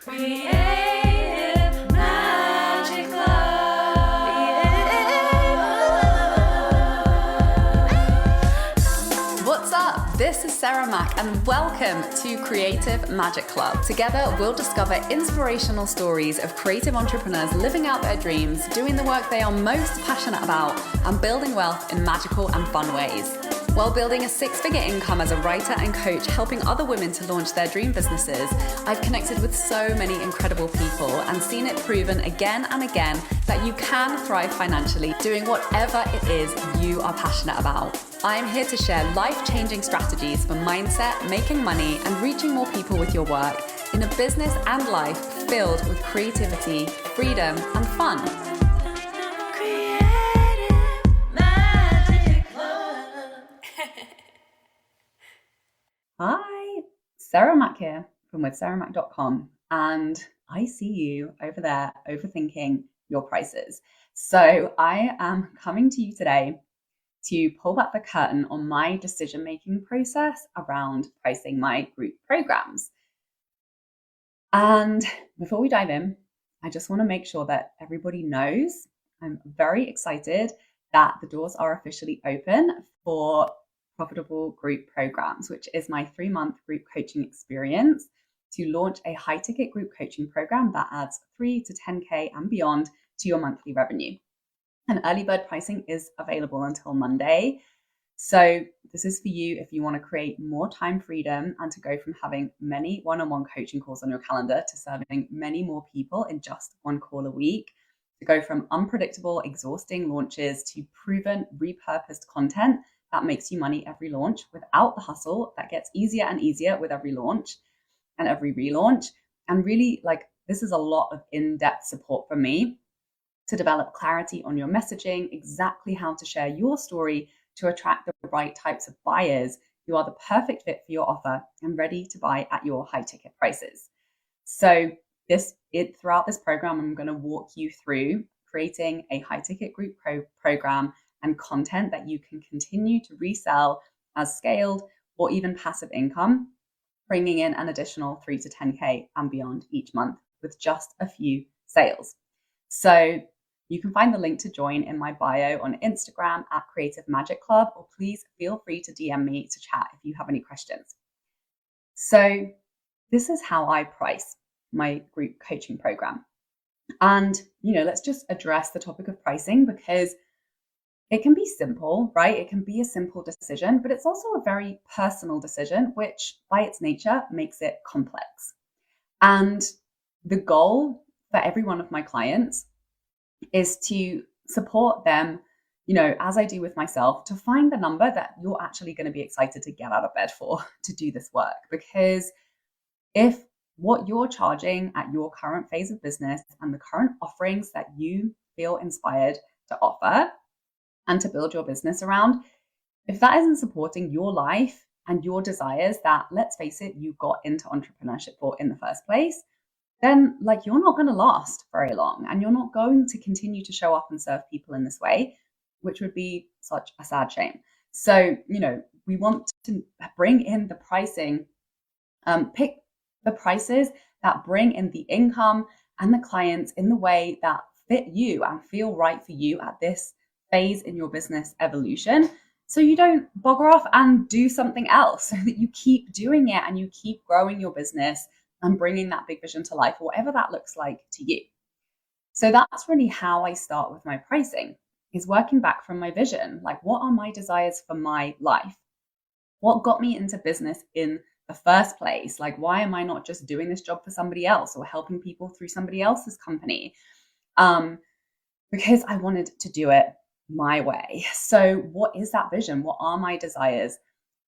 Creative Magic Club. What's up? This is Sarah Mack and welcome to Creative Magic Club. Together, we'll discover inspirational stories of creative entrepreneurs living out their dreams, doing the work they are most passionate about, and building wealth in magical and fun ways. While building a six-figure income as a writer and coach, helping other women to launch their dream businesses, I've connected with so many incredible people and seen it proven again and again that you can thrive financially doing whatever it is you are passionate about. I am here to share life-changing strategies for mindset, making money, and reaching more people with your work in a business and life filled with creativity, freedom, and fun. Hi, Sarah Mack here from withsarahmack.com, and I see you over there overthinking your prices. So I am coming to you today to pull back the curtain on my decision-making process around pricing my group programs. And before we dive in, I just want to make sure that everybody knows I'm very excited that the doors are officially open for Profitable Group Programs, which is my 3-month group coaching experience to launch a high-ticket group coaching program that adds 3 to 10K and beyond to your monthly revenue. And early bird pricing is available until Monday. So this is for you if you want to create more time freedom and to go from having many one-on-one coaching calls on your calendar to serving many more people in just one call a week, to go from unpredictable, exhausting launches to proven, repurposed content that makes you money every launch without the hustle that gets easier and easier with every launch and every relaunch. And really, this is a lot of in-depth support from me to develop clarity on your messaging, exactly how to share your story to attract the right types of buyers who are the perfect fit for your offer and ready to buy at your high ticket prices. So throughout this program, I'm going to walk you through creating a high ticket group program and content that you can continue to resell as scaled or even passive income, bringing in an additional 3 to 10K and beyond each month with just a few sales. So you can find the link to join in my bio on Instagram at Creative Magic Club, or please feel free to DM me to chat if you have any questions. So this is how I price my group coaching program. And, let's just address the topic of pricing because it can be simple, right? It can be a simple decision, but it's also a very personal decision, which by its nature makes it complex. And the goal for every one of my clients is to support them, as I do with myself, to find the number that you're actually going to be excited to get out of bed for to do this work. Because if what you're charging at your current phase of business and the current offerings that you feel inspired to offer and to build your business around, if that isn't supporting your life and your desires that, let's face it, you got into entrepreneurship for in the first place, then you're not going to last very long and you're not going to continue to show up and serve people in this way, which would be such a sad shame. So, we want to bring in the pricing, pick the prices that bring in the income and the clients in the way that fit you and feel right for you at this phase in your business evolution, so you don't bugger off and do something else, so that you keep doing it and you keep growing your business and bringing that big vision to life, whatever that looks like to you. So that's really how I start with my pricing, is working back from my vision. What are my desires for my life? What got me into business in the first place? Why am I not just doing this job for somebody else or helping people through somebody else's company? Because I wanted to do it my way. So what is that vision? What are my desires?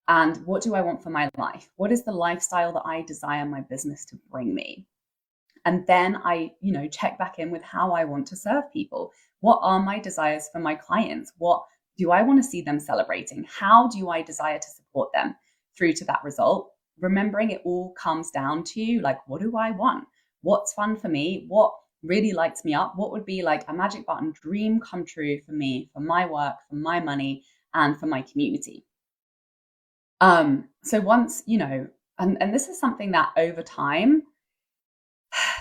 And what do I want for my life? What is the lifestyle that I desire my business to bring me? And then I, check back in with how I want to serve people. What are my desires for my clients? What do I want to see them celebrating? How do I desire to support them through to that result? Remembering it all comes down to what do I want? What's fun for me? What really lights me up? What would be a magic button dream come true for me, for my work, for my money, and for my community? So once, and this is something that over time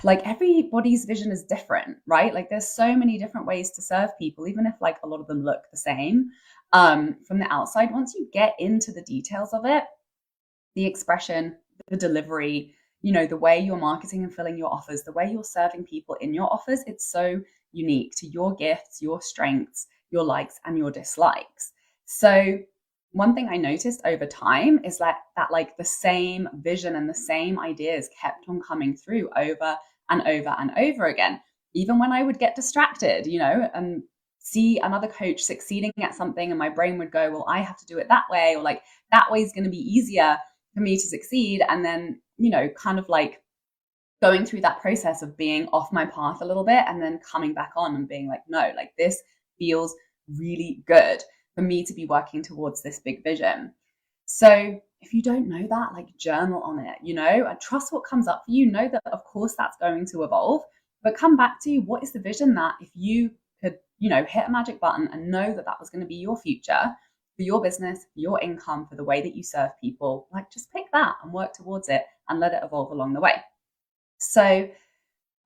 like everybody's vision is different, right? Like there's so many different ways to serve people, even if like a lot of them look the same from the outside. Once you get into the details of it, the expression, the delivery, the way you're marketing and filling your offers, the way you're serving people in your offers, it's so unique to your gifts, your strengths, your likes and your dislikes. So one thing I noticed over time is that like the same vision and the same ideas kept on coming through over and over and over again. Even when I would get distracted, and see another coach succeeding at something, and my brain would go, well, I have to do it that way, or like that way is going to be easier for me to succeed. And then, kind of like going through that process of being off my path a little bit and then coming back on and being like, no, like this feels really good for me to be working towards this big vision. So if you don't know that, like journal on it, and trust what comes up for you. Know that of course that's going to evolve, but come back to what is the vision that if you could, hit a magic button and know that that was going to be your future for your business, for your income, for the way that you serve people, like just pick that and work towards it and let it evolve along the way. So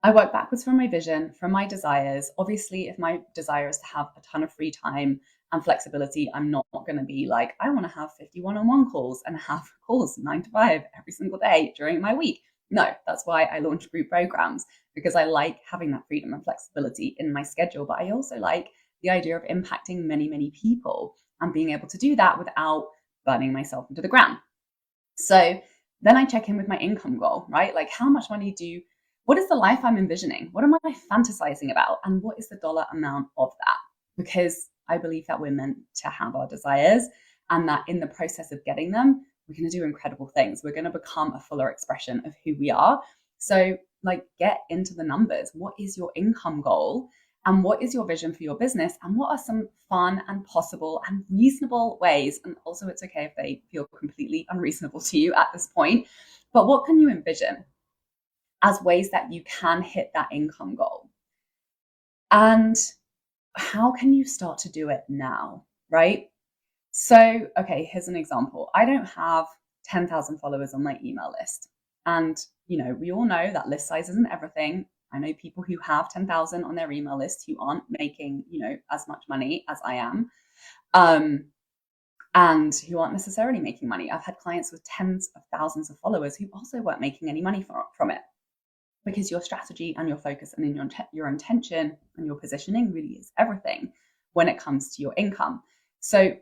I work backwards from my vision, from my desires. Obviously, if my desire is to have a ton of free time and flexibility, I'm not going to be like, I want to have 50 one-on-one calls and have calls 9 to 5 every single day during my week. No, that's why I launched group programs, because I like having that freedom and flexibility in my schedule. But I also like the idea of impacting many, many people and being able to do that without burning myself into the ground. So then I check in with my income goal, right? Like how much money what is the life I'm envisioning? What am I fantasizing about? And what is the dollar amount of that? Because I believe that we're meant to have our desires, and that in the process of getting them, we're going to do incredible things. We're going to become a fuller expression of who we are. So like get into the numbers. What is your income goal? And what is your vision for your business? And what are some fun and possible and reasonable ways? And also it's okay if they feel completely unreasonable to you at this point, but what can you envision as ways that you can hit that income goal? And how can you start to do it now, right? So, okay, here's an example. I don't have 10,000 followers on my email list. And, we all know that list size isn't everything. I know people who have 10,000 on their email list who aren't making, as much money as I am, and who aren't necessarily making money. I've had clients with tens of thousands of followers who also weren't making any money from it, because your strategy and your focus and your intention and your positioning really is everything when it comes to your income. So,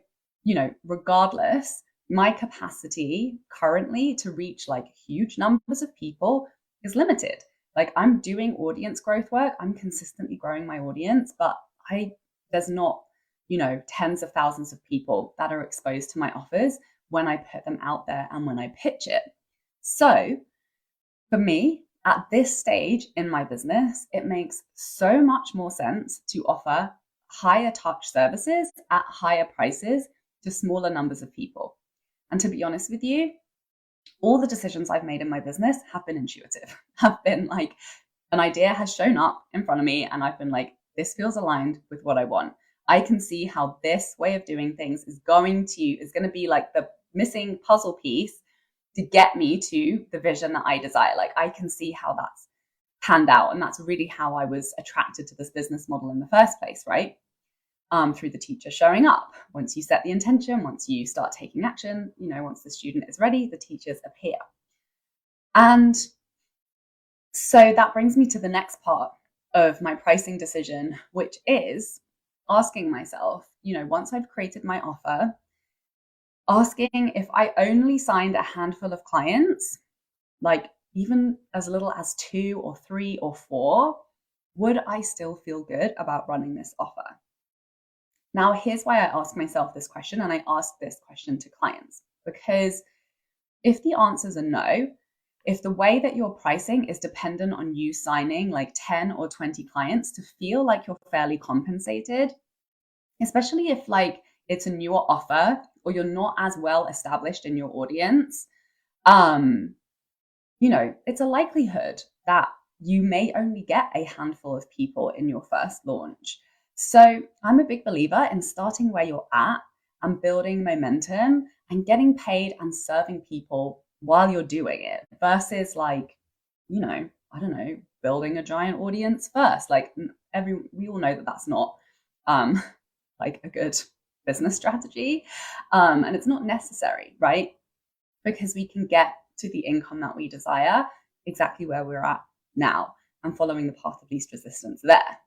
regardless, my capacity currently to reach like huge numbers of people is limited. Like I'm doing audience growth work. I'm consistently growing my audience, but there's not, tens of thousands of people that are exposed to my offers when I put them out there and when I pitch it. So for me, at this stage in my business, it makes so much more sense to offer higher touch services at higher prices to smaller numbers of people. And to be honest with you, all the decisions I've made in my business have been intuitive, have been like an idea has shown up in front of me and I've been like, this feels aligned with what I want. I can see how this way of doing things is going to be like the missing puzzle piece to get me to the vision that I desire. Like I can see how that's panned out. And that's really how I was attracted to this business model in the first place, right? Through the teacher showing up. Once you set the intention, once you start taking action, once the student is ready, the teachers appear. And so that brings me to the next part of my pricing decision, which is asking myself, once I've created my offer, asking if I only signed a handful of clients, like even as little as 2 or 3 or 4, would I still feel good about running this offer? Now, here's why I ask myself this question, and I ask this question to clients, because if the answers are no, if the way that you're pricing is dependent on you signing like 10 or 20 clients to feel like you're fairly compensated, especially if like it's a newer offer or you're not as well established in your audience, it's a likelihood that you may only get a handful of people in your first launch. So I'm a big believer in starting where you're at and building momentum and getting paid and serving people while you're doing it versus like, I don't know, building a giant audience first. Like we all know that that's not like a good business strategy. And it's not necessary, right? Because we can get to the income that we desire exactly where we're at now and following the path of least resistance there.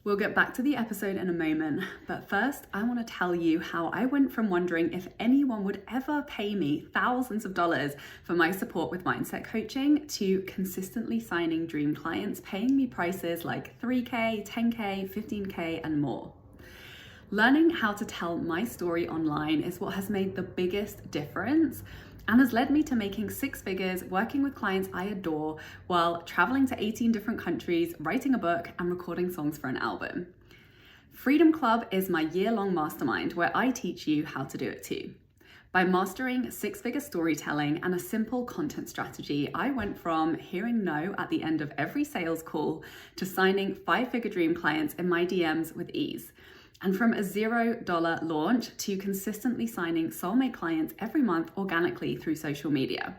We'll get back to the episode in a moment, but first I want to tell you how I went from wondering if anyone would ever pay me thousands of dollars for my support with mindset coaching to consistently signing dream clients paying me prices like 3K, 10K, 15K and more. Learning how to tell my story online is what has made the biggest difference and has led me to making 6 figures, working with clients I adore, while traveling to 18 different countries, writing a book, and recording songs for an album. Freedom Club is my year-long mastermind where I teach you how to do it too. By mastering 6-figure storytelling and a simple content strategy, I went from hearing no at the end of every sales call to signing 5-figure dream clients in my DMs with ease. And from a $0 launch to consistently signing soulmate clients every month organically through social media.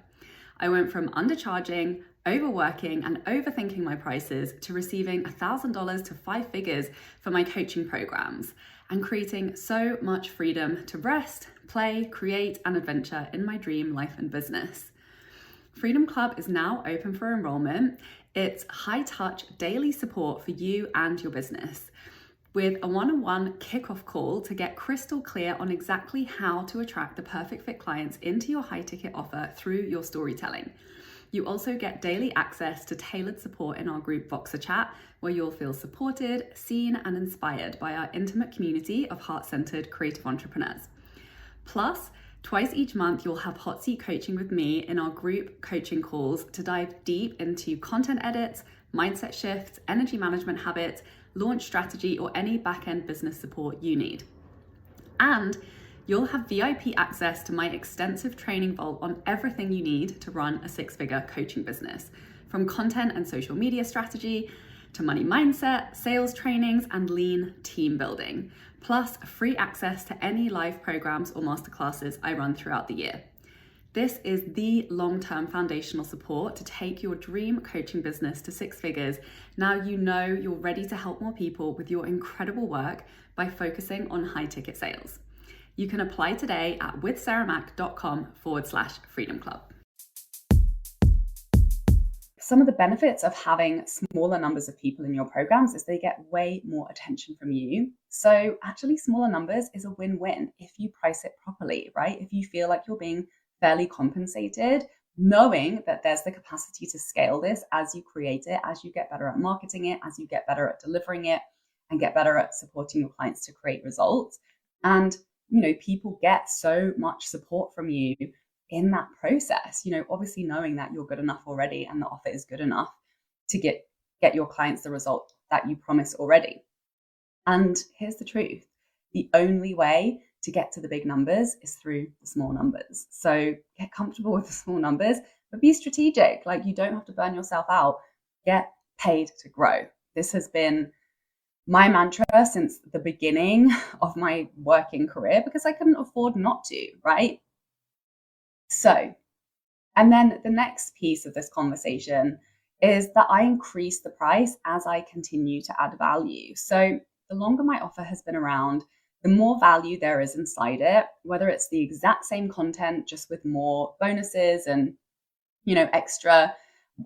I went from undercharging, overworking, and overthinking my prices to receiving $1,000 to 5 figures for my coaching programs and creating so much freedom to rest, play, create, and adventure in my dream life and business. Freedom Club is now open for enrollment. It's high-touch daily support for you and your business, with a one-on-one kickoff call to get crystal clear on exactly how to attract the perfect fit clients into your high ticket offer through your storytelling. You also get daily access to tailored support in our group Voxer Chat, where you'll feel supported, seen, and inspired by our intimate community of heart-centered creative entrepreneurs. Plus, twice each month, you'll have hot seat coaching with me in our group coaching calls to dive deep into content edits, mindset shifts, energy management habits, launch strategy, or any back-end business support you need. And you'll have VIP access to my extensive training vault on everything you need to run a 6-figure coaching business, from content and social media strategy to money mindset, sales trainings, and lean team building, plus free access to any live programs or masterclasses I run throughout the year. This is the long-term foundational support to take your dream coaching business to 6 figures. Now you know you're ready to help more people with your incredible work by focusing on high ticket sales. You can apply today at withsarahmac.com/freedom club. Some of the benefits of having smaller numbers of people in your programs is they get way more attention from you. So actually smaller numbers is a win-win if you price it properly, right? If you feel like you're being fairly compensated, knowing that there's the capacity to scale this as you create it, as you get better at marketing it, as you get better at delivering it, and get better at supporting your clients to create results. And, people get so much support from you in that process, obviously knowing that you're good enough already and the offer is good enough to get your clients the result that you promise already. And here's the truth. The only way to get to the big numbers is through the small numbers. So get comfortable with the small numbers, but be strategic. Like, you don't have to burn yourself out. Get paid to grow. This has been my mantra since the beginning of my working career because I couldn't afford not to, right? So, and then the next piece of this conversation is that I increase the price as I continue to add value. So the longer my offer has been around, the more value there is inside it, whether it's the exact same content, just with more bonuses and, extra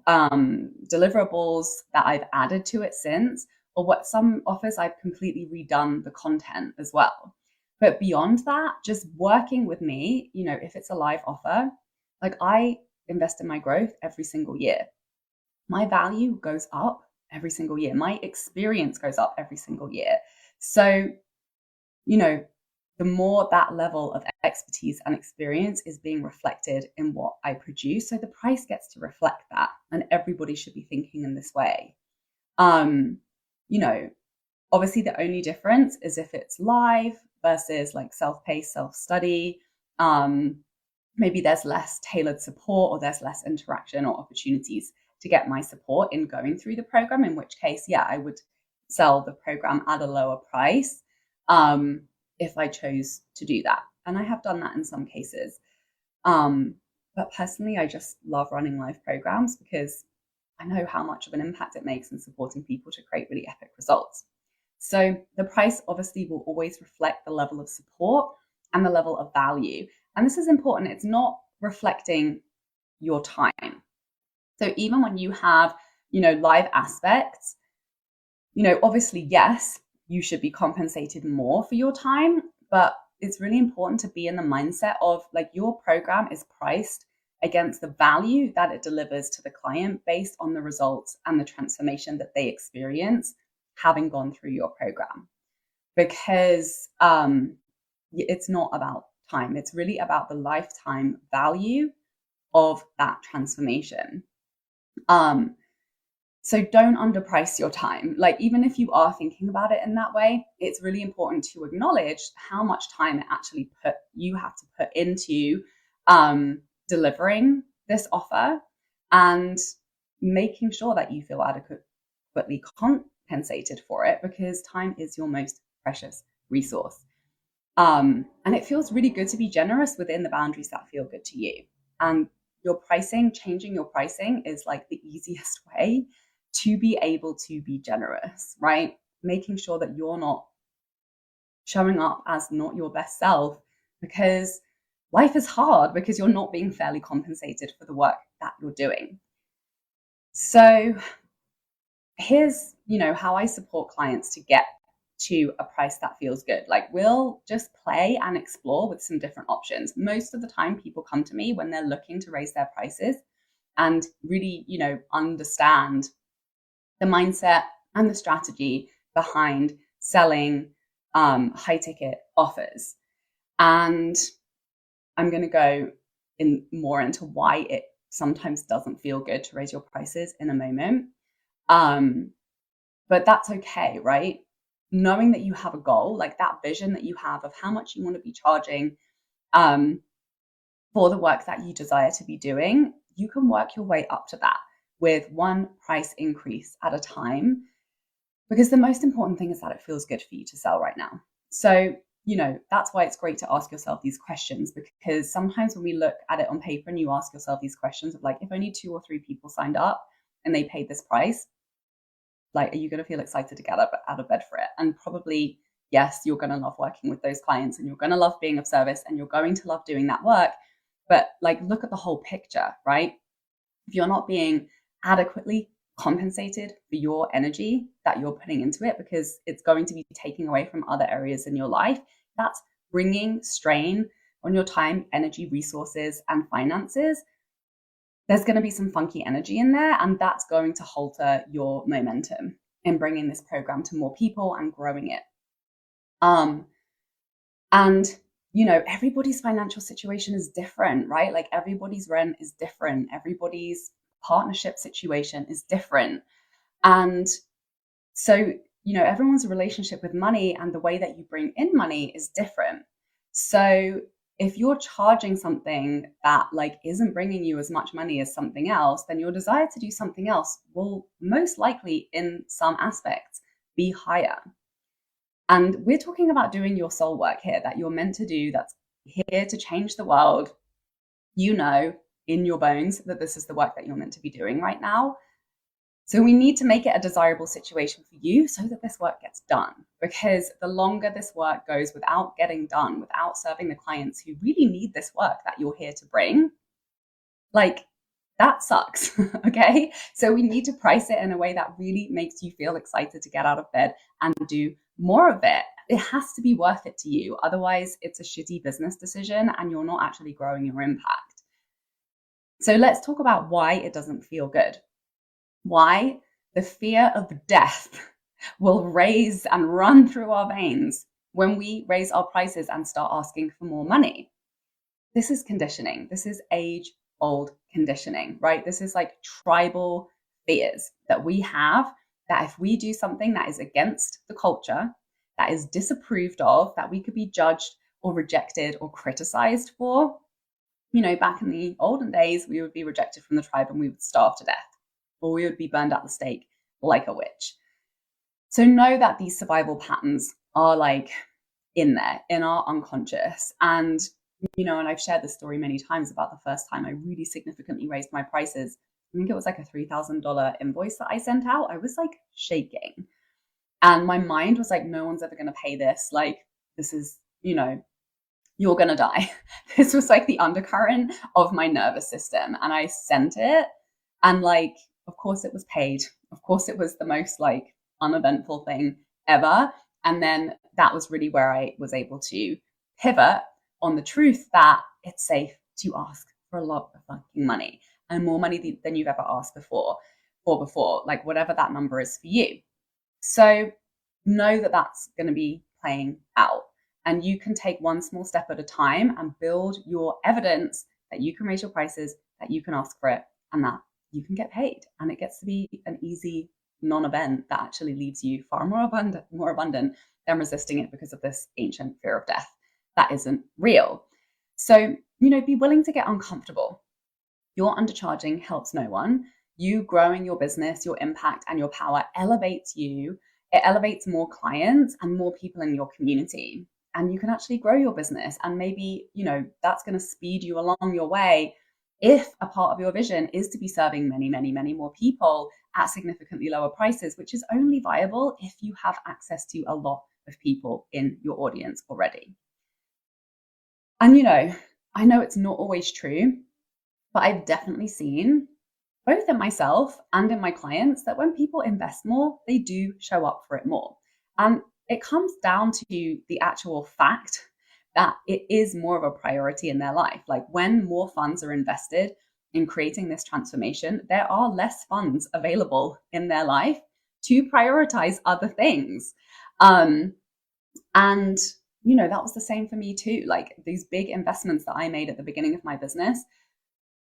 deliverables that I've added to it since, or what some offers I've completely redone the content as well. But beyond that, just working with me, if it's a live offer, like I invest in my growth every single year. My value goes up every single year. My experience goes up every single year. So, the more that level of expertise and experience is being reflected in what I produce, so the price gets to reflect that. And everybody should be thinking in this way. Obviously the only difference is if it's live versus like self-paced, self-study. Maybe there's less tailored support or there's less interaction or opportunities to get my support in going through the program, in which case, I would sell the program at a lower price if I chose to do that. And I have done that in some cases. But personally, I just love running live programs because I know how much of an impact it makes in supporting people to create really epic results. So the price obviously will always reflect the level of support and the level of value. And this is important. It's not reflecting your time. So even when you have, live aspects, obviously, yes, you should be compensated more for your time, but it's really important to be in the mindset of like your program is priced against the value that it delivers to the client based on the results and the transformation that they experience having gone through your program. Because it's not about time, it's really about the lifetime value of that transformation. So don't underprice your time. Like, even if you are thinking about it in that way, it's really important to acknowledge how much time it actually you have to put into delivering this offer and making sure that you feel adequately compensated for it, because time is your most precious resource. And it feels really good to be generous within the boundaries that feel good to you. And changing your pricing is like the easiest way to be able to be generous, right? Making sure that you're not showing up as not your best self, because life is hard because you're not being fairly compensated for the work that you're doing. So here's, how I support clients to get to a price that feels good. Like, we'll just play and explore with some different options. Most of the time people come to me when they're looking to raise their prices and really, understand the mindset and the strategy behind selling high ticket offers. And I'm going to go more into why it sometimes doesn't feel good to raise your prices in a moment. But that's okay, right? Knowing that you have a goal, like that vision that you have of how much you want to be charging for the work that you desire to be doing, you can work your way up to that with one price increase at a time, because the most important thing is that it feels good for you to sell right now. So, that's why it's great to ask yourself these questions, because sometimes when we look at it on paper and you ask yourself these questions of like, if only 2 or 3 people signed up and they paid this price, like, are you going to feel excited to get up out of bed for it? And probably, yes, you're going to love working with those clients and you're going to love being of service and you're going to love doing that work. But like, look at the whole picture, right? If you're not being adequately compensated for your energy that you're putting into it, because it's going to be taking away from other areas in your life, that's bringing strain on your time, energy, resources, and finances. There's going to be some funky energy in there, and that's going to halter your momentum in bringing this program to more people and growing it. And everybody's financial situation is different, right? Like, everybody's rent is different. Everybody's partnership situation is different. And so, everyone's relationship with money and the way that you bring in money is different. So if you're charging something that like isn't bringing you as much money as something else, then your desire to do something else will most likely, in some aspects, be higher. And we're talking about doing your soul work here that you're meant to do, that's here to change the world. In your bones that this is the work that you're meant to be doing right now. So we need to make it a desirable situation for you so that this work gets done. Because the longer this work goes without getting done, without serving the clients who really need this work that you're here to bring, like, that sucks. Okay. So we need to price it in a way that really makes you feel excited to get out of bed and do more of it. It has to be worth it to you. Otherwise, it's a shitty business decision and you're not actually growing your impact. So let's talk about why it doesn't feel good. Why the fear of death will raise and run through our veins when we raise our prices and start asking for more money. This is conditioning. This is age-old conditioning, right? This is like tribal fears that we have, that if we do something that is against the culture, that is disapproved of, that we could be judged or rejected or criticized for. Back in the olden days, we would be rejected from the tribe and we would starve to death, or we would be burned at the stake like a witch. So know that these survival patterns are like in there, in our unconscious. And, and I've shared this story many times about the first time I really significantly raised my prices. I think it was like a $3,000 invoice that I sent out. I was like shaking. And my mind was like, no one's ever going to pay this. Like, this is, you're going to die. This was like the undercurrent of my nervous system. And I sent it. And like, of course it was paid. Of course it was the most like uneventful thing ever. And then that was really where I was able to pivot on the truth that it's safe to ask for a lot of fucking money, and more money than you've ever asked before, like whatever that number is for you. So know that that's going to be playing out, and you can take one small step at a time and build your evidence that you can raise your prices, that you can ask for it, and that you can get paid. And it gets to be an easy non-event that actually leaves you far more abundant than resisting it because of this ancient fear of death that isn't real. So, be willing to get uncomfortable. Your undercharging helps no one. You growing your business, your impact, and your power elevates you. It elevates more clients and more people in your community. And you can actually grow your business. And maybe, that's going to speed you along your way if a part of your vision is to be serving many, many, many more people at significantly lower prices, which is only viable if you have access to a lot of people in your audience already. And, I know it's not always true, but I've definitely seen both in myself and in my clients that when people invest more, they do show up for it more. And it comes down to the actual fact that it is more of a priority in their life. Like when more funds are invested in creating this transformation, there are less funds available in their life to prioritize other things. And that was the same for me too. Like these big investments that I made at the beginning of my business,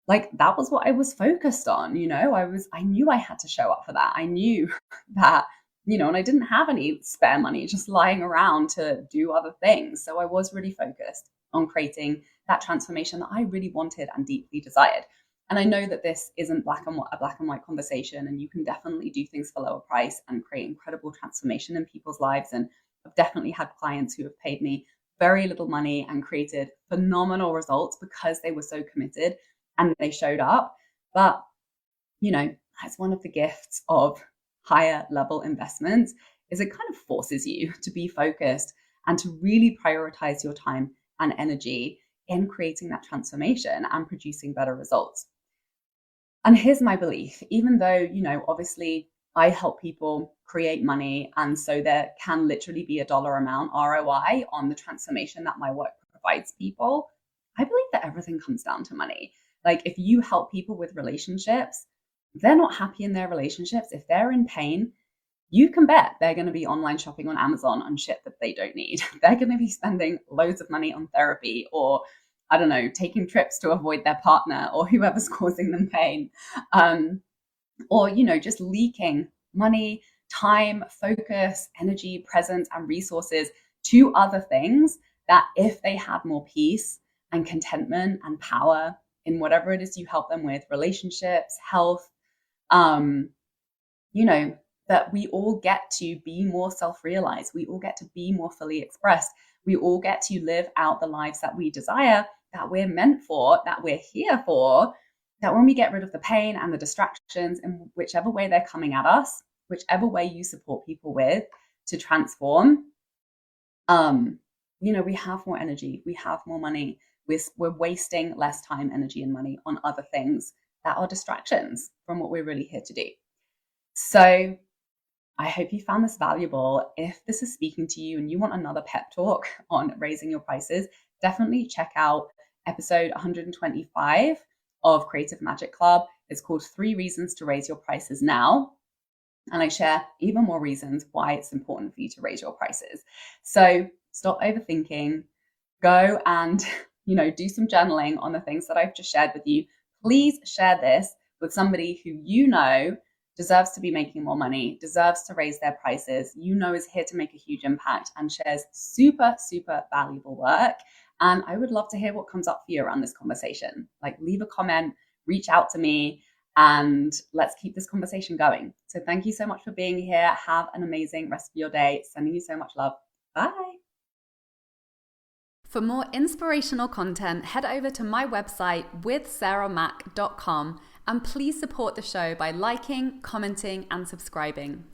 like that was what I was focused on. I knew I had to show up for that. I knew that, and I didn't have any spare money just lying around to do other things. So I was really focused on creating that transformation that I really wanted and deeply desired. And I know that this isn't a black and white conversation, and you can definitely do things for lower price and create incredible transformation in people's lives. And I've definitely had clients who have paid me very little money and created phenomenal results because they were so committed and they showed up. But, that's one of the gifts of higher level investments, is it kind of forces you to be focused and to really prioritize your time and energy in creating that transformation and producing better results. And here's my belief, even though, obviously I help people create money, and so there can literally be a dollar amount ROI on the transformation that my work provides people, I believe that everything comes down to money. Like if you help people with relationships, if they're not happy in their relationships, if they're in pain, you can bet they're going to be online shopping on Amazon on shit that they don't need. They're going to be spending loads of money on therapy, or I don't know, taking trips to avoid their partner or whoever's causing them pain. Or, just leaking money, time, focus, energy, presence, and resources to other things that if they had more peace and contentment and power in whatever it is you help them with, relationships, health, that we all get to be more self-realized. We all get to be more fully expressed. We all get to live out the lives that we desire, that we're meant for, that we're here for, that when we get rid of the pain and the distractions in whichever way they're coming at us, whichever way you support people with to transform, we have more energy, we have more money, we're wasting less time, energy, and money on other things that are distractions from what we're really here to do. So I hope you found this valuable. If this is speaking to you and you want another pep talk on raising your prices, definitely check out episode 125 of Creative Magic Club. It's called 3 Reasons to Raise Your Prices Now. And I share even more reasons why it's important for you to raise your prices. So stop overthinking, go and, do some journaling on the things that I've just shared with you. Please share this with somebody who deserves to be making more money, deserves to raise their prices, is here to make a huge impact and shares super, super valuable work. And I would love to hear what comes up for you around this conversation. Like leave a comment, reach out to me, and let's keep this conversation going. So thank you so much for being here. Have an amazing rest of your day. Sending you so much love. Bye. For more inspirational content, head over to my website withsarahmac.com and please support the show by liking, commenting, and subscribing.